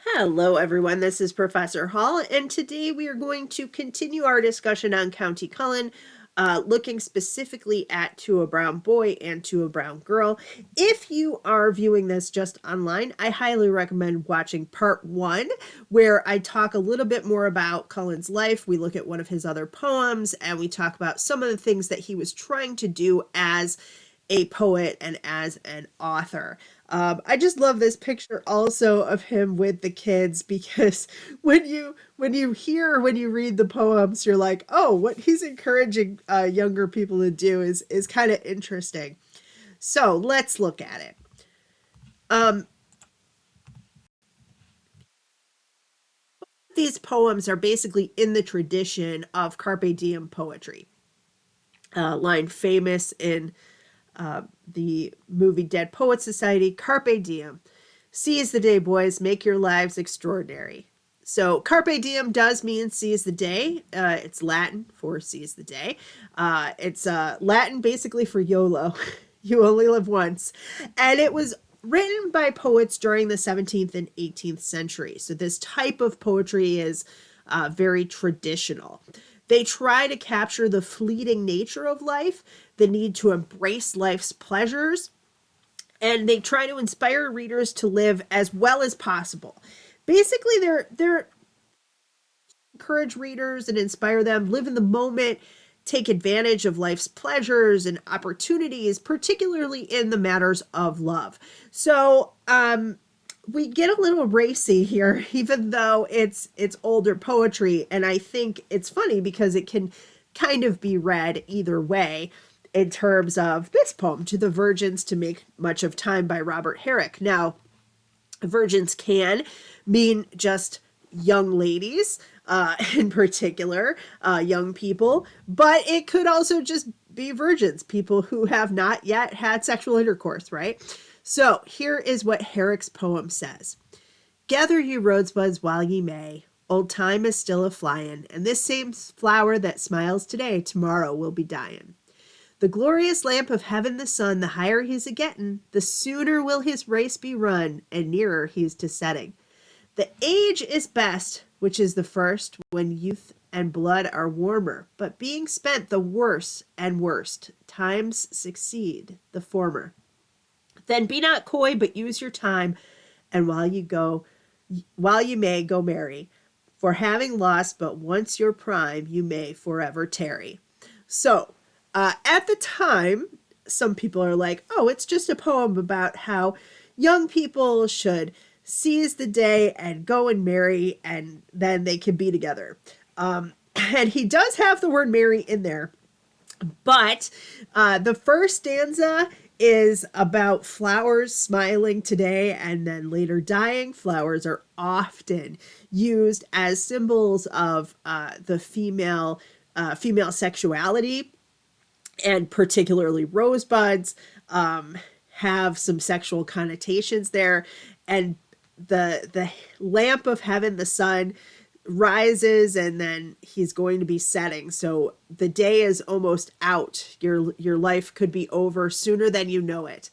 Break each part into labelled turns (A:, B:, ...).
A: Hello, everyone. This is Professor Hall, and today we are going to continue our discussion on Countee Cullen, looking specifically at To a Brown Boy and To a Brown Girl. If you are viewing this just online, I highly recommend watching part one, where I talk a little bit more about Cullen's life. We look at one of his other poems, and we talk about some of the things that he was trying to do as a poet and as an author. I just love this picture also of him with the kids because when you read the poems, you're like, oh, what he's encouraging younger people to do is kind of interesting. So let's look at it. Um, these poems are basically in the tradition of Carpe Diem poetry. Line famous in the movie Dead Poet Society, Carpe Diem. Seize the day, boys, make your lives extraordinary. So Carpe Diem does mean seize the day. It's Latin for seize the day. It's Latin basically for YOLO. You only live once. And it was written by poets during the 17th and 18th century. So this type of poetry is very traditional. They try to capture the fleeting nature of life, the need to embrace life's pleasures, and they try to inspire readers to live as well as possible. Basically, they're encourage readers and inspire them, live in the moment, take advantage of life's pleasures and opportunities, particularly in the matters of love. So, we get a little racy here, even though it's older poetry, and I think it's funny because it can kind of be read either way in terms of this poem, To the Virgins to Make Much of Time by Robert Herrick. Now, virgins can mean just young ladies, in particular, young people, but it could also just be virgins, people who have not yet had sexual intercourse, right? So here is what Herrick's poem says. Gather ye rosebuds while ye may. Old time is still a flyin', and this same flower that smiles today, tomorrow will be dyin'. The glorious lamp of heaven the sun, the higher he's a gettin', the sooner will his race be run, and nearer he's to setting. The age is best, which is the first, when youth and blood are warmer, but being spent the worse and worst, times succeed the former. Then be not coy, but use your time, and while you may go marry, for having lost but once your prime, you may forever tarry. So, at the time, some people are like, oh, it's just a poem about how young people should seize the day and go and marry, and then they can be together. And he does have the word marry in there, but the first stanza is about flowers smiling today and then later dying. Flowers are often used as symbols of the female sexuality, and particularly rosebuds have some sexual connotations there. And the lamp of heaven, the sun, rises and then he's going to be setting. So the day is almost out. Your life could be over sooner than you know it.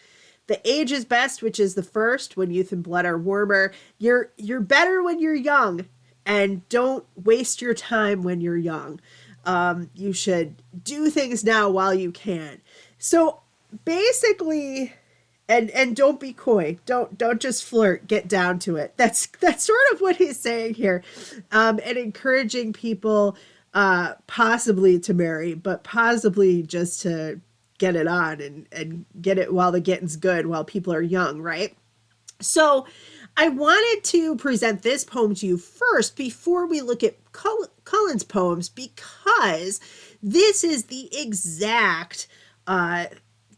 A: The age is best, which is the first, when youth and blood are warmer. You're better when you're young, and don't waste your time when you're young. You should do things now while you can. So basically, and don't be coy. Don't just flirt. Get down to it. That's sort of what he's saying here, and encouraging people possibly to marry, but possibly just to get it on and get it while the getting's good, while people are young, right? So I wanted to present this poem to you first before we look at Cullen's poems, because this is the exact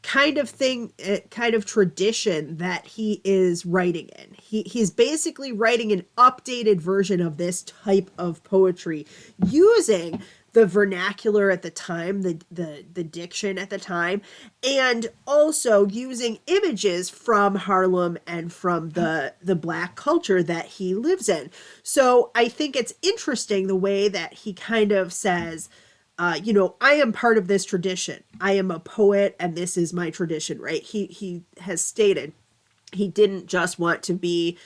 A: kind of thing, kind of tradition that he is writing in. He's basically writing an updated version of this type of poetry using the vernacular at the time, the diction at the time, and also using images from Harlem and from the Black culture that he lives in. So I think it's interesting the way that he kind of says, I am part of this tradition. I am a poet and this is my tradition, right? He has stated he didn't just want to be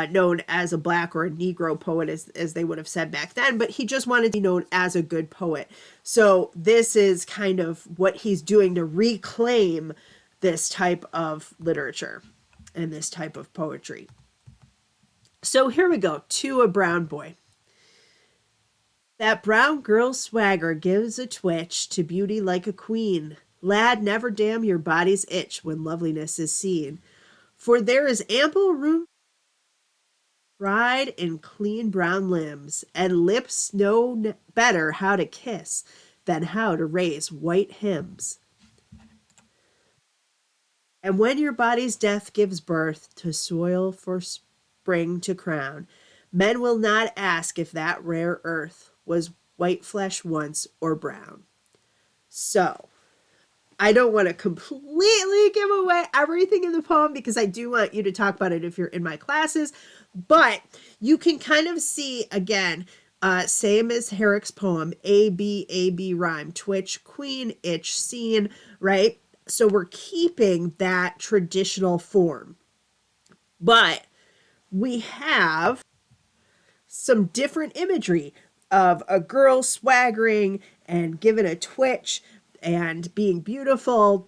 A: known as a black or a Negro poet, as they would have said back then, but he just wanted to be known as a good poet. So this is kind of what he's doing to reclaim this type of literature and this type of poetry. So here we go, To a Brown Boy. That brown girl's swagger gives a twitch to beauty like a queen. Lad, never damn your body's itch when loveliness is seen. For there is ample room pride in clean brown limbs, and lips know better how to kiss than how to raise white hymns. And when your body's death gives birth to soil for spring to crown, men will not ask if that rare earth was white flesh once or brown. So, I don't want to completely give away everything in the poem because I do want you to talk about it if you're in my classes. But you can kind of see, again, same as Herrick's poem, A, B rhyme, twitch, queen, itch, scene, right? So we're keeping that traditional form. But we have some different imagery of a girl swaggering and giving a twitch and being beautiful,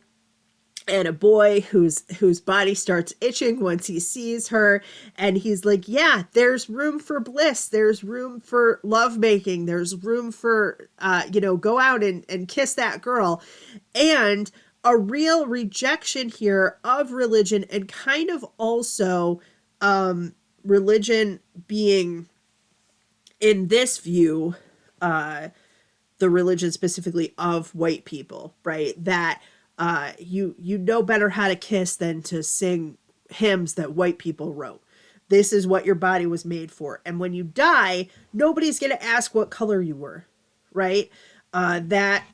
A: and a boy whose body starts itching once he sees her, and he's like, yeah, there's room for bliss, there's room for lovemaking, there's room for go out and kiss that girl. And a real rejection here of religion, and kind of also religion being, in this view, the religion specifically of white people, right? That you know better how to kiss than to sing hymns that white people wrote. This is what your body was made for. And when you die, nobody's going to ask what color you were, right? That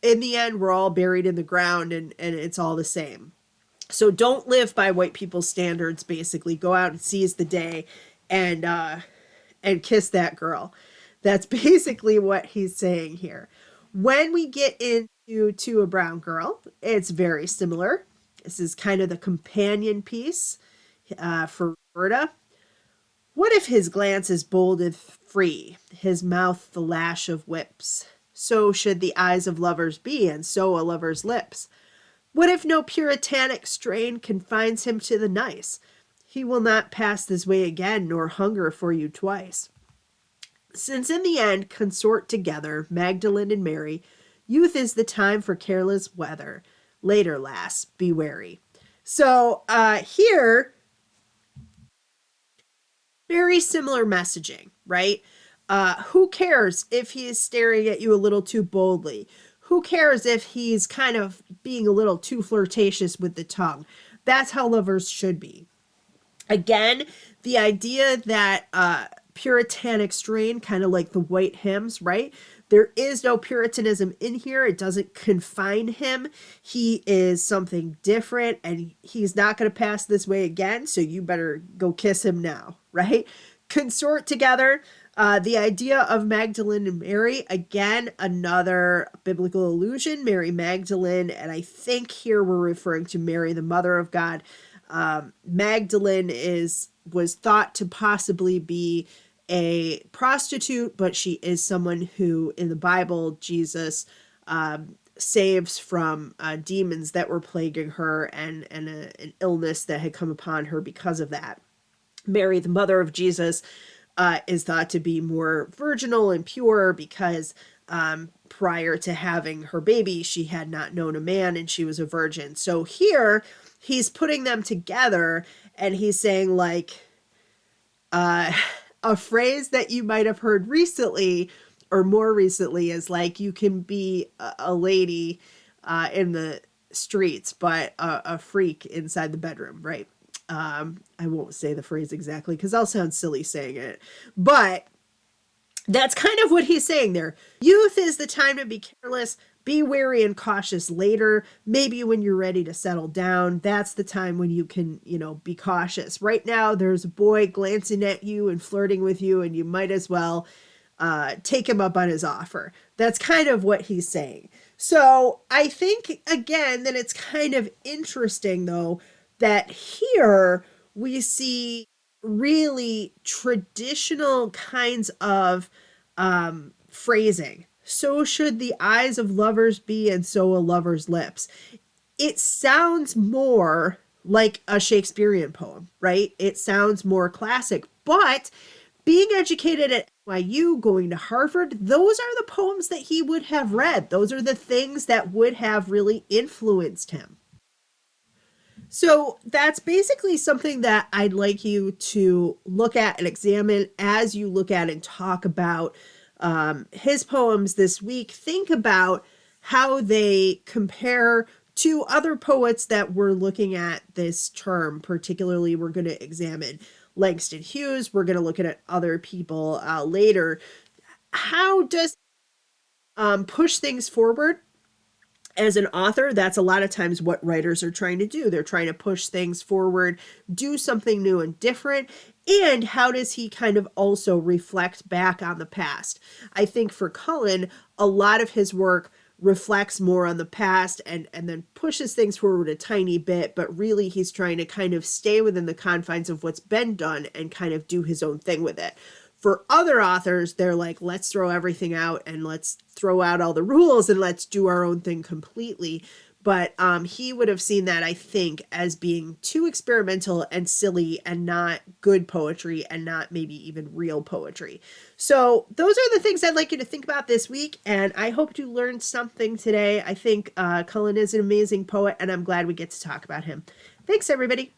A: in the end, we're all buried in the ground, and it's all the same. So don't live by white people's standards, basically. Go out and seize the day and kiss that girl. That's basically what he's saying here. When we get into To a Brown Girl, it's very similar. This is kind of the companion piece for Roberta. What if his glance is bold and free, his mouth the lash of whips? So should the eyes of lovers be, and so a lover's lips. What if no puritanic strain confines him to the nice? He will not pass this way again, nor hunger for you twice. Since in the end consort together, Magdalene and Mary, youth is the time for careless weather. Later, lass, be wary. So here, very similar messaging, right? Who cares if he is staring at you a little too boldly? Who cares if he's kind of being a little too flirtatious with the tongue? That's how lovers should be. Again, the idea that puritanic strain, kind of like the white hymns, right? There is no puritanism in here. It doesn't confine him. He is something different, and he's not going to pass this way again, so you better go kiss him now, right? Consort together. The idea of Magdalene and Mary, again, another biblical allusion, Mary Magdalene, and I think here we're referring to Mary, the mother of God. Magdalene was thought to possibly be a prostitute, but she is someone who, in the Bible, Jesus saves from demons that were plaguing her, and an illness that had come upon her because of that. Mary, the mother of Jesus, is thought to be more virginal and pure because prior to having her baby, she had not known a man and she was a virgin. So here, he's putting them together, and he's saying, like, a phrase that you might have heard recently or more recently is like, you can be a lady in the streets, but a freak inside the bedroom, right? I won't say the phrase exactly because I'll sound silly saying it, but that's kind of what he's saying there. Youth is the time to be careless. Be wary and cautious later. Maybe when you're ready to settle down, that's the time when you can, be cautious. Right now, there's a boy glancing at you and flirting with you, and you might as well take him up on his offer. That's kind of what he's saying. So I think, again, that it's kind of interesting, though, that here we see really traditional kinds of phrasing. So should the eyes of lovers be, and so a lover's lips. It sounds more like a Shakespearean poem, right? It sounds more classic, but being educated at NYU, going to Harvard, those are the poems that he would have read. Those are the things that would have really influenced him. So that's basically something that I'd like you to look at and examine as you look at and talk about his poems this week. Think about how they compare to other poets that we're looking at this term. Particularly, we're going to examine Langston Hughes. We're going to look at other people later. How does push things forward? As an author, that's a lot of times what writers are trying to do. They're trying to push things forward, do something new and different. And how does he kind of also reflect back on the past? I think for Cullen, a lot of his work reflects more on the past and then pushes things forward a tiny bit, but really he's trying to kind of stay within the confines of what's been done and kind of do his own thing with it. For other authors, they're like, let's throw everything out and let's throw out all the rules and let's do our own thing completely. But he would have seen that, I think, as being too experimental and silly and not good poetry and not maybe even real poetry. So those are the things I'd like you to think about this week. And I hope you learned something today. I think Cullen is an amazing poet and I'm glad we get to talk about him. Thanks, everybody.